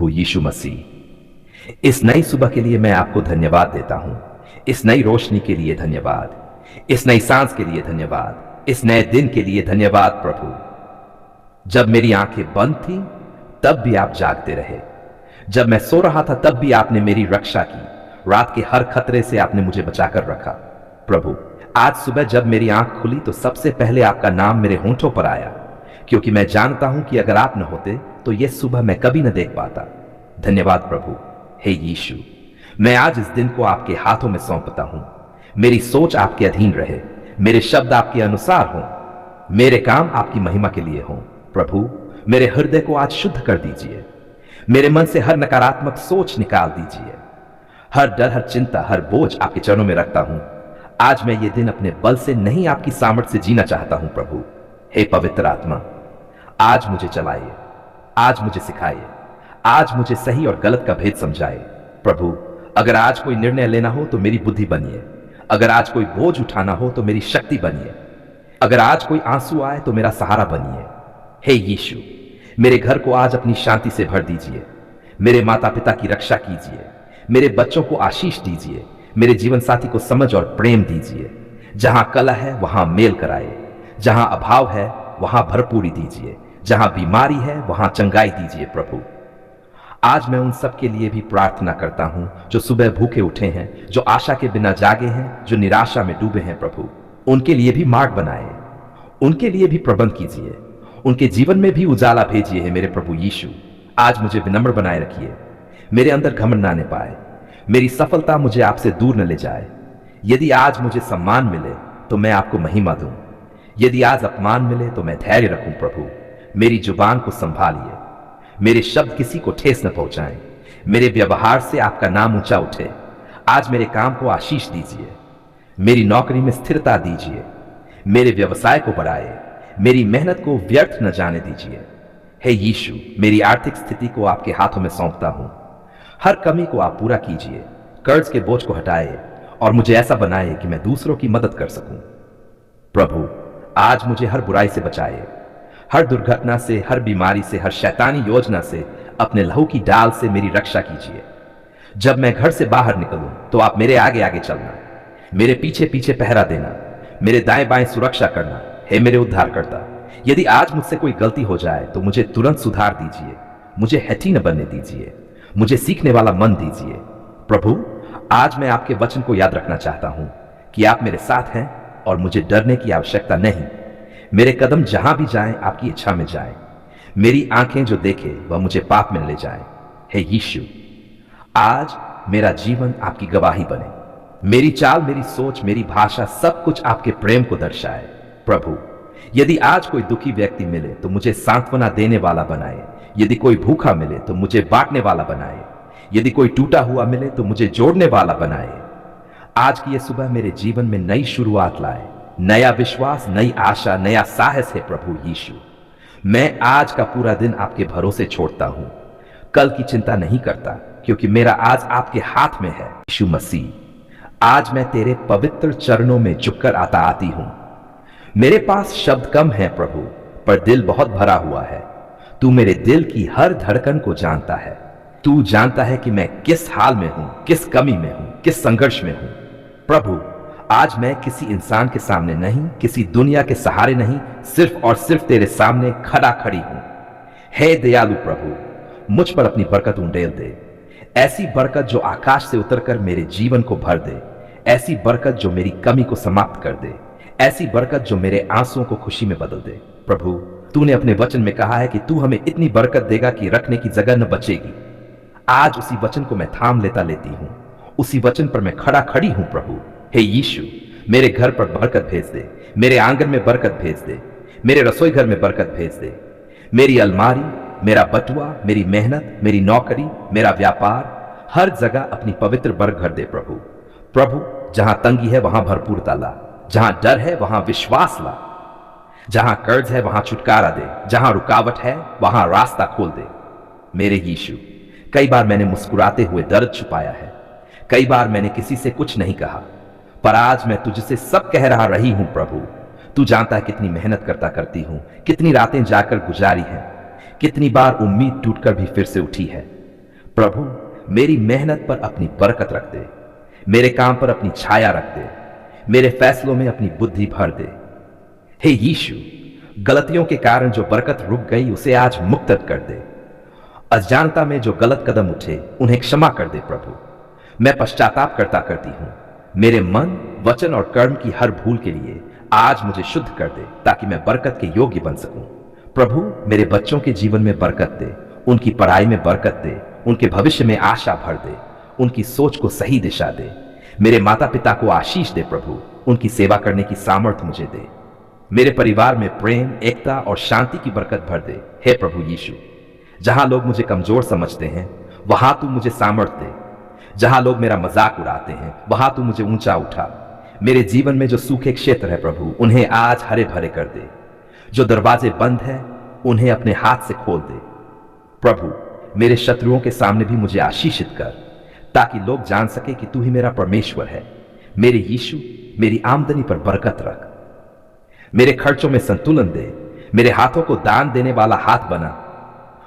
प्रभु यीशु मसीह, इस नई सुबह के लिए मैं आपको धन्यवाद देता हूं। इस नई रोशनी के लिए धन्यवाद, इस नई सांस के लिए धन्यवाद, इस नए दिन के लिए धन्यवाद प्रभु। जब मेरी आंखें बंद थी तब भी आप जागते रहे, जब मैं सो रहा था तब भी आपने मेरी रक्षा की, रात के हर खतरे से आपने मुझे बचाकर रखा। प्रभु, आज सुबह जब मेरी आंख खुली तो सबसे पहले आपका नाम मेरे होंठों पर आया, क्योंकि मैं जानता हूं कि अगर आप न होते तो यह सुबह मैं कभी न देख पाता। धन्यवाद प्रभु। हे यीशु, मैं आज इस दिन को आपके हाथों में सौंपता हूं। मेरी सोच आपके अधीन रहे, मेरे शब्द आपके अनुसार हों, मेरे काम आपकी महिमा के लिए हों। प्रभु, मेरे हृदय को आज शुद्ध कर दीजिए, मेरे मन से हर नकारात्मक सोच निकाल दीजिए। हर डर, हर चिंता, हर बोझ आपके चरणों में रखता हूं। आज मैं ये दिन अपने बल से नहीं, आपकी सामर्थ से जीना चाहता हूं प्रभु। हे पवित्र आत्मा, आज मुझे चलाइए, आज मुझे सिखाइए, आज मुझे सही और गलत का भेद समझाए। प्रभु, अगर आज कोई निर्णय लेना हो तो मेरी बुद्धि बनिए, अगर आज कोई बोझ उठाना हो तो मेरी शक्ति बनिए, अगर आज कोई आंसू आए तो मेरा सहारा बनिए। हे यीशु, मेरे घर को आज अपनी शांति से भर दीजिए, मेरे माता पिता की रक्षा कीजिए, मेरे बच्चों को आशीष दीजिए, मेरे जीवन साथी को समझ और प्रेम दीजिए। जहां कलह है वहां मेल कराए, जहां अभाव है वहां भरपूरी दीजिए, जहां बीमारी है वहां चंगाई दीजिए। प्रभु, आज मैं उन सब के लिए भी प्रार्थना करता हूं जो सुबह भूखे उठे हैं, जो आशा के बिना जागे हैं, जो निराशा में डूबे हैं। प्रभु, उनके लिए भी मार्ग बनाए, उनके लिए भी प्रबंध कीजिए, उनके जीवन में भी उजाला भेजिए। है मेरे प्रभु यीशु, आज मुझे विनम्र बनाए रखिए, मेरे अंदर घमंड ना आने पाए, मेरी सफलता मुझे आपसे दूर न ले जाए। यदि आज मुझे सम्मान मिले तो मैं आपको महिमा दूं, यदि आज अपमान मिले तो मैं धैर्य रखूं। प्रभु, मेरी जुबान को संभालिए, मेरे शब्द किसी को ठेस न पहुंचाएं, मेरे व्यवहार से आपका नाम ऊंचा उठे। आज मेरे काम को आशीष दीजिए, मेरी नौकरी में स्थिरता दीजिए, मेरे व्यवसाय को बढ़ाए, मेरी मेहनत को व्यर्थ न जाने दीजिए। हे यीशु, मेरी आर्थिक स्थिति को आपके हाथों में सौंपता हूं। हर कमी को आप पूरा कीजिए, कर्ज के बोझ को हटाए और मुझे ऐसा बनाए कि मैं दूसरों की मदद कर सकूं। प्रभु, आज मुझे हर बुराई से बचाए, हर दुर्घटना से, हर बीमारी से, हर शैतानी योजना से, अपने लहू की डाल से मेरी रक्षा कीजिए। जब मैं घर से बाहर निकलूं तो आप मेरे आगे आगे चलना, मेरे पीछे पीछे पहरा देना, मेरे दाएं बाएं सुरक्षा करना। हे मेरे उद्धारकर्ता, यदि आज मुझसे कोई गलती हो जाए तो मुझे तुरंत सुधार दीजिए, मुझे हैठी न बनने दीजिए, मुझे सीखने वाला मन दीजिए। प्रभु, आज मैं आपके वचन को याद रखना चाहता हूं कि आप मेरे साथ हैं और मुझे डरने की आवश्यकता नहीं। मेरे कदम जहां भी जाएं आपकी इच्छा में जाएं, मेरी आंखें जो देखे वह मुझे पाप में ले जाएं। हे यीशु, आज मेरा जीवन आपकी गवाही बने, मेरी चाल, मेरी सोच, मेरी भाषा, सब कुछ आपके प्रेम को दर्शाए। प्रभु, यदि आज कोई दुखी व्यक्ति मिले तो मुझे सांत्वना देने वाला बनाए, यदि कोई भूखा मिले तो मुझे बांटने वाला बनाए, यदि कोई टूटा हुआ मिले तो मुझे जोड़ने वाला बनाए। आज की यह सुबह मेरे जीवन में नई शुरुआत लाए, नया विश्वास, नई आशा, नया साहस है। प्रभु यीशु, मैं आज का पूरा दिन आपके भरोसे छोड़ता हूं, कल की चिंता नहीं करता, क्योंकि मेरा आज आपके हाथ में है। यीशु मसीह, आज मैं तेरे पवित्र चरणों में झुककर आता आती हूं। मेरे पास शब्द कम है प्रभु, पर दिल बहुत भरा हुआ है। तू मेरे दिल की हर धड़कन को जानता है। तू जानता है कि मैं किस हाल में हूं, किस कमी में हूं, किस संघर्ष में हूं। प्रभु, आज मैं किसी इंसान के सामने नहीं, किसी दुनिया के सहारे नहीं, सिर्फ और सिर्फ तेरे सामने खड़ा खड़ी हूं। हे दयालु प्रभु, मुझ पर अपनी बरकत उंडेल दे, ऐसी बरकत जो आकाश से उतरकर मेरे जीवन को भर दे, ऐसी बरकत जो मेरी कमी को समाप्त कर दे, ऐसी बरकत जो मेरे आंसुओं को खुशी में बदल दे। प्रभु, तूने अपने वचन में कहा है कि तू हमें इतनी बरकत देगा कि रखने की जगह न बचेगी। आज उसी वचन को मैं थाम लेती हूं, उसी वचन पर मैं खड़ा खड़ी हूं। प्रभु, हे यीशु, मेरे घर पर बरकत भेज दे, मेरे आंगन में बरकत भेज दे, मेरे रसोई घर में बरकत भेज दे। मेरी अलमारी, मेरा बटुआ, मेरी मेहनत, मेरी नौकरी, मेरा व्यापार, हर जगह अपनी पवित्र बरकत भर दे। प्रभु, प्रभु, जहां तंगी है वहां भरपूरता ला, जहां डर है वहां विश्वास ला, जहां कर्ज है वहां छुटकारा दे, जहां रुकावट है वहां रास्ता खोल दे। मेरे यीशु, कई बार मैंने मुस्कुराते हुए दर्द छुपाया है, कई बार मैंने किसी से कुछ नहीं कहा, पर आज मैं तुझसे सब कह रही हूं। प्रभु, तू जानता है कितनी मेहनत करती हूं, कितनी रातें जाकर गुजारी हैं, कितनी बार उम्मीद टूटकर भी फिर से उठी है। प्रभु मेरी मेहनत पर अपनी बरकत रख दे, मेरे काम पर अपनी छाया रख दे, मेरे फैसलों में अपनी बुद्धि भर दे। हे यीशु, गलतियों के कारण जो बरकत रुक गई उसे आज मुक्त कर दे। अज्ञानता में जो गलत कदम उठे उन्हें क्षमा कर दे प्रभु। मैं पश्चाताप करती हूं। मेरे मन, वचन और कर्म की हर भूल के लिए आज मुझे शुद्ध कर दे ताकि मैं बरकत के योग्य बन सकूं। प्रभु मेरे बच्चों के जीवन में बरकत दे, उनकी पढ़ाई में बरकत दे, उनके भविष्य में आशा भर दे, उनकी सोच को सही दिशा दे। मेरे माता पिता को आशीष दे प्रभु, उनकी सेवा करने की सामर्थ्य मुझे दे। मेरे परिवार में प्रेम, एकता और शांति की बरकत भर दे। हे प्रभु यीशु, जहां लोग मुझे कमजोर समझते हैं वहां तू मुझे सामर्थ्य दे। जहां लोग मेरा मजाक उड़ाते हैं वहां तू मुझे ऊंचा उठा। मेरे जीवन में जो सूखे क्षेत्र है प्रभु उन्हें आज हरे भरे कर दे। जो दरवाजे बंद हैं उन्हें अपने हाथ से खोल दे। प्रभु मेरे शत्रुओं के सामने भी मुझे आशीषित कर ताकि लोग जान सके कि तू ही मेरा परमेश्वर है। मेरे यीशु मेरी आमदनी पर बरकत रख, मेरे खर्चों में संतुलन दे, मेरे हाथों को दान देने वाला हाथ बना।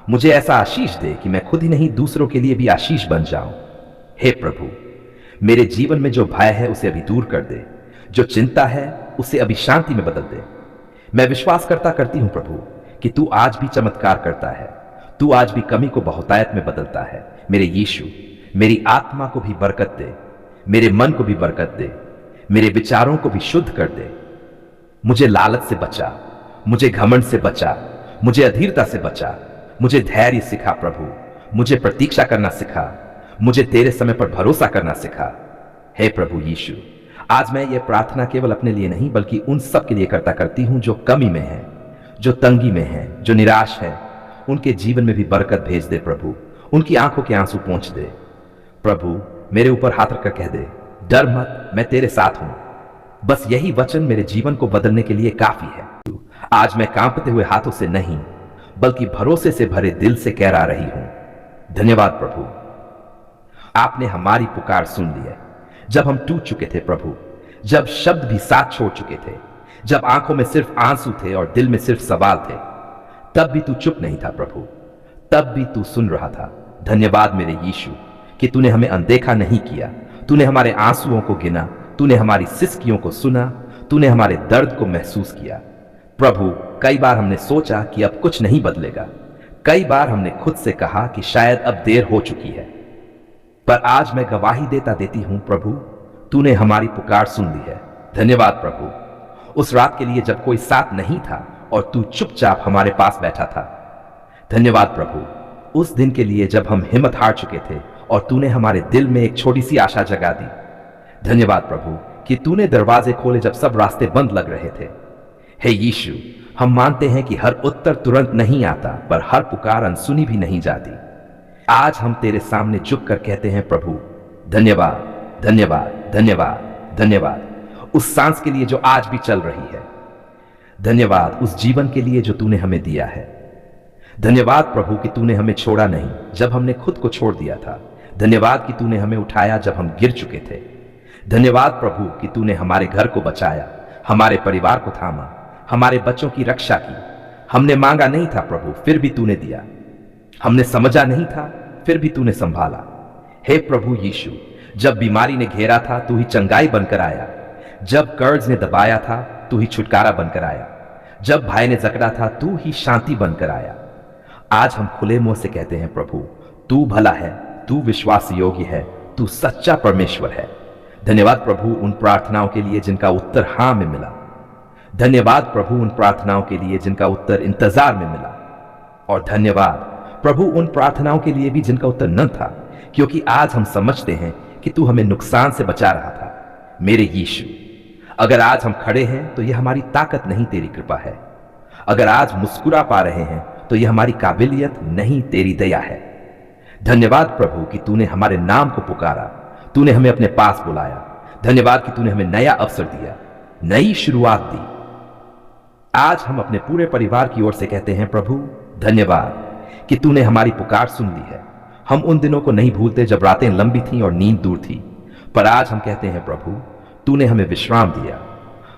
मुझे ऐसा आशीष दे कि मैं खुद ही नहीं दूसरों के लिए भी आशीष बन जाऊं। हे प्रभु मेरे जीवन में जो भय है उसे अभी दूर कर दे, जो चिंता है उसे अभी शांति में बदल दे। मैं विश्वास करती हूं प्रभु कि तू आज भी चमत्कार करता है, तू आज भी कमी को बहुतायत में बदलता है। मेरे यीशु मेरी आत्मा को भी बरकत दे, मेरे मन को भी बरकत दे, मेरे विचारों को भी शुद्ध कर दे। मुझे लालच से बचा, मुझे घमंड से बचा, मुझे अधीरता से बचा। मुझे धैर्य सिखा प्रभु, मुझे प्रतीक्षा करना सिखा, मुझे तेरे समय पर भरोसा करना सिखा। हे प्रभु यीशु, आज मैं ये प्रार्थना केवल अपने लिए नहीं बल्कि उन सब के लिए करती हूं जो कमी में है, जो तंगी में है, जो निराश है। उनके जीवन में भी बरकत भेज दे प्रभु, उनकी आंखों के आंसू पोंछ दे। प्रभु मेरे ऊपर हाथ रखकर कह दे, डर मत, मैं तेरे साथ हूं। बस यही वचन मेरे जीवन को बदलने के लिए काफी है। आज मैं कांपते हुए हाथों से नहीं बल्कि भरोसे से भरे दिल से कह रही हूं, धन्यवाद प्रभु, आपने हमारी पुकार सुन ली है। जब हम टूट चुके थे प्रभु, जब शब्द भी साथ छोड़ चुके थे, जब आंखों में सिर्फ आंसू थे और दिल में सिर्फ सवाल थे, तब भी तू चुप नहीं था प्रभु, तब भी तू सुन रहा था। धन्यवाद मेरे यीशु कि तूने हमें अनदेखा नहीं किया, तूने हमारे आंसुओं को गिना, तूने हमारी सिसकियों को सुना, तूने हमारे दर्द को महसूस किया। प्रभु कई बार हमने सोचा कि अब कुछ नहीं बदलेगा, कई बार हमने खुद से कहा कि शायद अब देर हो चुकी है, पर आज मैं गवाही देती हूं प्रभु, तूने हमारी पुकार सुन ली है। धन्यवाद प्रभु उस रात के लिए जब कोई साथ नहीं था और तू चुपचाप हमारे पास बैठा था। धन्यवाद प्रभु उस दिन के लिए जब हम हिम्मत हार चुके थे और तूने हमारे दिल में एक छोटी सी आशा जगा दी। धन्यवाद प्रभु कि तूने दरवाजे खोले जब सब रास्ते बंद लग रहे थे। हे यीशु, हम मानते हैं कि हर उत्तर तुरंत नहीं आता, पर हर पुकार अनसुनी भी नहीं जाती। आज हम तेरे सामने झुककर कहते हैं प्रभु, धन्यवाद, धन्यवाद, धन्यवाद, धन्यवाद उस सांस के लिए जो आज भी चल रही है। धन्यवाद उस जीवन के लिए जो तूने हमें दिया है। धन्यवाद प्रभु कि तूने हमें छोड़ा नहीं जब हमने खुद को छोड़ दिया था। धन्यवाद कि तूने हमें उठाया जब हम गिर चुके थे। धन्यवाद प्रभु कि तूने हमारे घर को बचाया, हमारे परिवार को थामा, हमारे बच्चों की रक्षा की। हमने मांगा नहीं था प्रभु, फिर भी तूने दिया। हमने समझा नहीं था, फिर भी तूने संभाला। हे प्रभु यीशु, जब बीमारी ने घेरा था तू ही चंगाई बनकर आया, जब कर्ज ने दबाया था तू ही छुटकारा बनकर आया, जब भय ने जकड़ा था तू ही शांति बनकर आया। आज हम खुले मुंह से कहते हैं प्रभु, तू भला है, तू विश्वास योग्य है, तू सच्चा परमेश्वर है। धन्यवाद प्रभु उन प्रार्थनाओं के लिए जिनका उत्तर हां में मिला। धन्यवाद प्रभु उन प्रार्थनाओं के लिए जिनका उत्तर इंतजार में मिला। और धन्यवाद प्रभु उन प्रार्थनाओं के लिए भी जिनका उत्तर न था, क्योंकि आज हम समझते हैं कि तू हमें नुकसान से बचा रहा था। मेरे यीशु, अगर आज हम खड़े हैं तो यह हमारी ताकत नहीं, तेरी कृपा है। अगर आज मुस्कुरा पा रहे हैं तो यह हमारी काबिलियत नहीं, तेरी दया है। धन्यवाद प्रभु कि तूने हमारे नाम को पुकारा, तूने हमें अपने पास बुलाया। धन्यवाद कि तूने हमें नया अवसर दिया, नई शुरुआत दी। आज हम अपने पूरे परिवार की ओर से कहते हैं प्रभु, धन्यवाद कि तूने हमारी पुकार सुन ली है। हम उन दिनों को नहीं भूलते जब रातें लंबी थीं और नींद दूर थी, पर आज हम कहते हैं प्रभु, तूने हमें विश्राम दिया।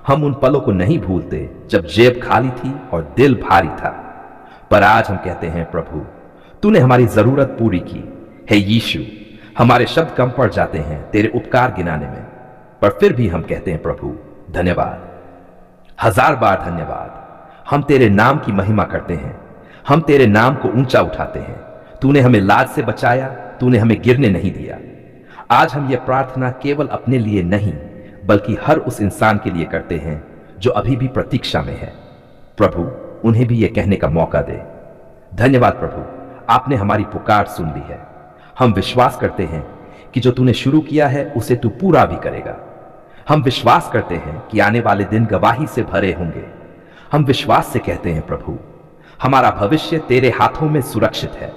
हम उन पलों को नहीं भूलते जब जेब खाली थी और दिल भारी था, पर आज हम कहते हैं प्रभु, तूने हमारी जरूरत पूरी की। हे यीशु, हमारे शब्द कम पड़ जाते हैं तेरे उपकार गिनाने में, पर फिर भी हम कहते हैं प्रभु धन्यवाद, 1000 बार धन्यवाद। हम तेरे नाम की महिमा करते हैं, हम तेरे नाम को ऊंचा उठाते हैं। तूने हमें लाज से बचाया, तूने हमें गिरने नहीं दिया। आज हम ये प्रार्थना केवल अपने लिए नहीं बल्कि हर उस इंसान के लिए करते हैं जो अभी भी प्रतीक्षा में है। प्रभु, उन्हें भी यह कहने का मौका दे। धन्यवाद प्रभु, आपने हमारी पुकार सुन ली है। हम विश्वास करते हैं कि जो तूने शुरू किया है उसे तू पूरा भी करेगा। हम विश्वास करते हैं कि आने वाले दिन गवाही से भरे होंगे। हम विश्वास से कहते हैं प्रभु, हमारा भविष्य तेरे हाथों में सुरक्षित है।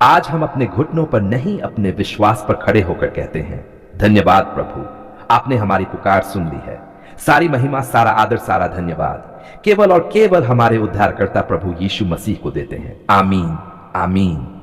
आज हम अपने घुटनों पर नहीं, अपने विश्वास पर खड़े होकर कहते हैं धन्यवाद प्रभु, आपने हमारी पुकार सुन ली है। सारी महिमा, सारा आदर, सारा धन्यवाद केवल और केवल हमारे उद्धारकर्ता प्रभु यीशु मसीह को देते हैं। आमीन, आमीन।